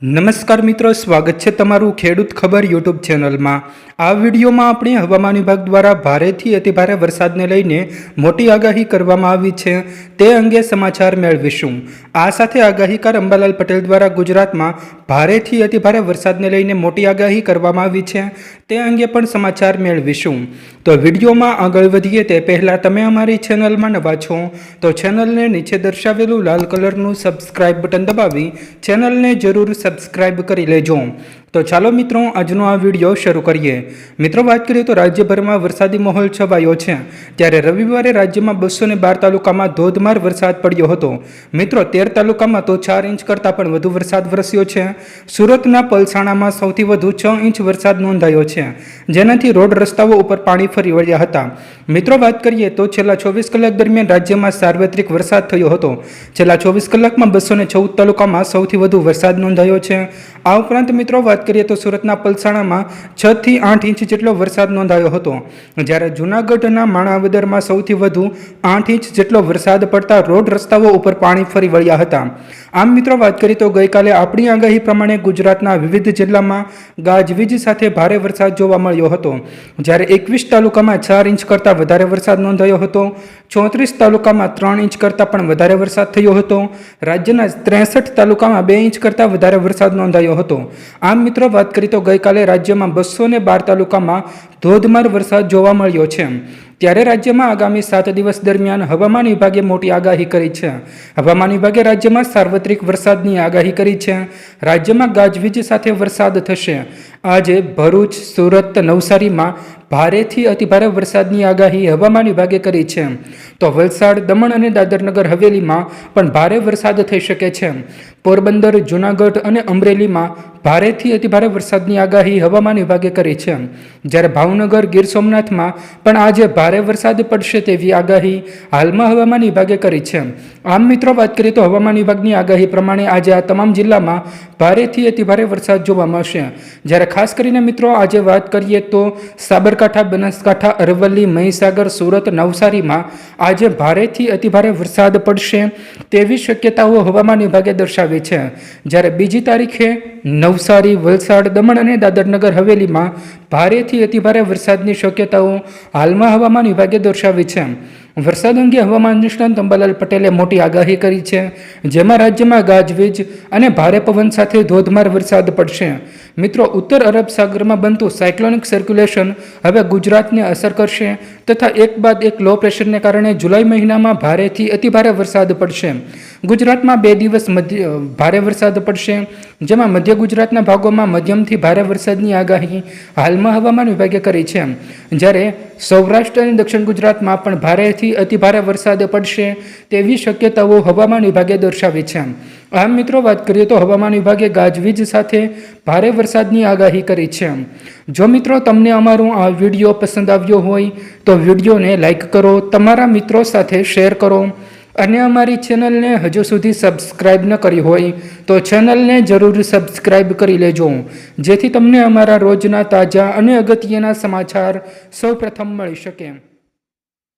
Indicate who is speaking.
Speaker 1: નમસ્કાર મિત્રો, સ્વાગત છે તમારું ખેડૂત ખબર યુટ્યુબ ચેનલમાં। આ વિડીયોમાં આપણે હવામાન વિભાગ દ્વારા ભારેથી અતિભારે વરસાદને લઈને મોટી આગાહી કરવામાં આવી છે તે અંગે સમાચાર મેળવીશું। આ સાથે આગાહીકાર અંબાલાલ પટેલ દ્વારા ગુજરાતમાં ભારેથી અતિભારે વરસાદને લઈને મોટી આગાહી કરવામાં આવી છે તે અંગે પણ સમાચાર મેળવીશું। તો વિડીયોમાં આગળ વધીએ તે પહેલાં તમે અમારી ચેનલમાં નવા છો તો ચેનલને નીચે દર્શાવેલું લાલ કલરનું સબસ્ક્રાઇબ બટન દબાવી ચેનલને જરૂર સબસ્ક્રાઇબ કરી લેજો। તો ચાલો મિત્રો, આજનો આ વિડીયો શરૂ કરીએ। મિત્રો, વાત કરીએ તો રાજ્યભરમાં વરસાદી માહોલ છવાયો છે ત્યારે રવિવારે રાજ્યમાં 212 તાલુકામાં ધોધમાર વરસાદ પડ્યો હતો। મિત્રો, 13 તાલુકામાં તો 4 ઇંચ કરતાં પણ વધુ વરસાદ વરસ્યો છે। સુરતના પલસાણામાં સૌથી વધુ 6 ઇંચ વરસાદ નોંધાયો છે, જેનાથી રોડ રસ્તાઓ ઉપર પાણી ફરી વળ્યા હતા। મિત્રો, વાત કરીએ તો છેલ્લા 24 કલાક દરમિયાન રાજ્યમાં સાર્વત્રિક વરસાદ થયો હતો। છેલ્લા 24 કલાકમાં 214 તાલુકામાં સૌથી વધુ વરસાદ નોંધાયો છે। આ ઉપરાંત મિત્રો, વાત કરીએ તો સુરતના પલસાણામાં 6 થી 8 ઇંચ જેટલો વરસાદ નોંધાયો હતો, જ્યારે જૂનાગઢના માણાવદરમાં સૌથી વધુ 8 ઇંચ જેટલો વરસાદ પડતા રોડ રસ્તાઓ ઉપર પાણી ફરી વળ્યા હતા। આમ મિત્રો, વાત કરીએ તો ગઈકાલે આપણી આગાહી પ્રમાણે ગુજરાતના વિવિધ જિલ્લામાં ગાજવીજ સાથે ભારે વરસાદ જોવા મળ્યો હતો, જ્યારે 21 તાલુકામાં 4 ઇંચ કરતાં વધારે વરસાદ નોંધાયો હતો। 34 તાલુકામાં 3 ઇંચ કરતાં પણ વધારે વરસાદ થયો હતો। રાજ્યના 63 તાલુકામાં 2 ઇંચ કરતાં વધારે વરસાદ નોંધાયો હતો। આમ મિત્રો, વાત કરીએ તો ગઈકાલે રાજ્યમાં 212 તાલુકામાં ધોધમાર વરસાદ જોવા મળ્યો છે। ત્યારે રાજ્યમાં આગામી 7 દિવસ દરમિયાન હવામાન વિભાગે મોટી આગાહી કરી છે। હવામાન વિભાગે રાજ્યમાં સાર્વત્રિક વરસાદની આગાહી કરી છે। રાજ્યમાં ગાજવીજ સાથે વરસાદ થશે। આજે ભરૂચ, સુરત, નવસારીમાં ભારેથી અતિભારે વરસાદની આગાહી હવામાન વિભાગે કરી છે, તો વલસાડ, દમણ અને દાદરનગર હવેલીમાં પણ ભારે વરસાદ થઈ શકે છે। પોરબંદર, જૂનાગઢ અને અમરેલીમાં ભારેથી અતિભારે વરસાદની આગાહી હવામાન વિભાગે કરી છે, જ્યારે ભાવનગર, ગીર સોમનાથમાં પણ આજે ભારે વરસાદ પડશે તેવી આગાહી હાલમાં હવામાન વિભાગે કરી છે। આમ મિત્રો, વાત કરીએ તો હવામાન વિભાગની આગાહી પ્રમાણે આજે આ તમામ જિલ્લામાં ભારેથી અતિભારે વરસાદ જોવા મળશે, જ્યારે ખાસ કરીને મિત્રો આજે વાત કરીએ તો સાબરકાંઠા, બનાસકાંઠા, અરવલ્લી, મહીસાગર, સુરત, નવસારીમાં આજે ભારેથી અતિભારે વરસાદ પડશે તેવી શક્યતાઓ હવામાન વિભાગે દર્શાવી છે, જ્યારે બીજી તારીખે નવસારી, વલસાડ, દમણ અને દાદરનગર હવેલીમાં ભારેથી અતિભારે વરસાદની શક્યતાઓ હાલમાં હવામાન વિભાગે દર્શાવી છે। વરસાદ અંગે હવામાન નિષ્ણાત અંબાલાલ પટેલે મોટી આગાહી કરી છે, જેમાં રાજ્યમાં ગાજવીજ અને ભારે પવન સાથે ધોધમાર વરસાદ પડશે। મિત્રો, ઉત્તર અરબ સાગરમાં બનતું સાયક્લોનિક સર્ક્યુલેશન હવે ગુજરાતને અસર કરશે તથા એક બાદ એક લો પ્રેશરને કારણે જુલાઈ મહિનામાં ભારેથી અતિભારે વરસાદ પડશે। ગુજરાતમાં 2 દિવસ ભારે વરસાદ પડશે, જેમાં મધ્ય ગુજરાતના ભાગોમાં મધ્યમથી ભારે વરસાદની આગાહી હાલમાં હવામાન વિભાગે કરી છે, જ્યારે સૌરાષ્ટ્ર અને દક્ષિણ ગુજરાતમાં પણ ભારેથી અતિભારે વરસાદ પડશે તેવી શક્યતાઓ હવામાન વિભાગે દર્શાવી છે। આમ મિત્રો, વાત કરીએ તો હવામાન વિભાગે ગાજવીજ સાથે ભારે વરસાદની આગાહી કરી છે। જો મિત્રો તમને અમારો આ વિડીયો પસંદ આવ્યો હોય તો વિડીયોને લાઈક કરો, તમારા મિત્રો સાથે શેર કરો અને અમારી ચેનલને હજુ સુધી સબસ્ક્રાઇબ ન કરી હોય તો ચેનલને જરૂર સબસ્ક્રાઇબ કરી લેજો, જેથી તમને અમારા રોજના તાજા અને અગત્યના સમાચાર સૌપ્રથમ મળી શકે।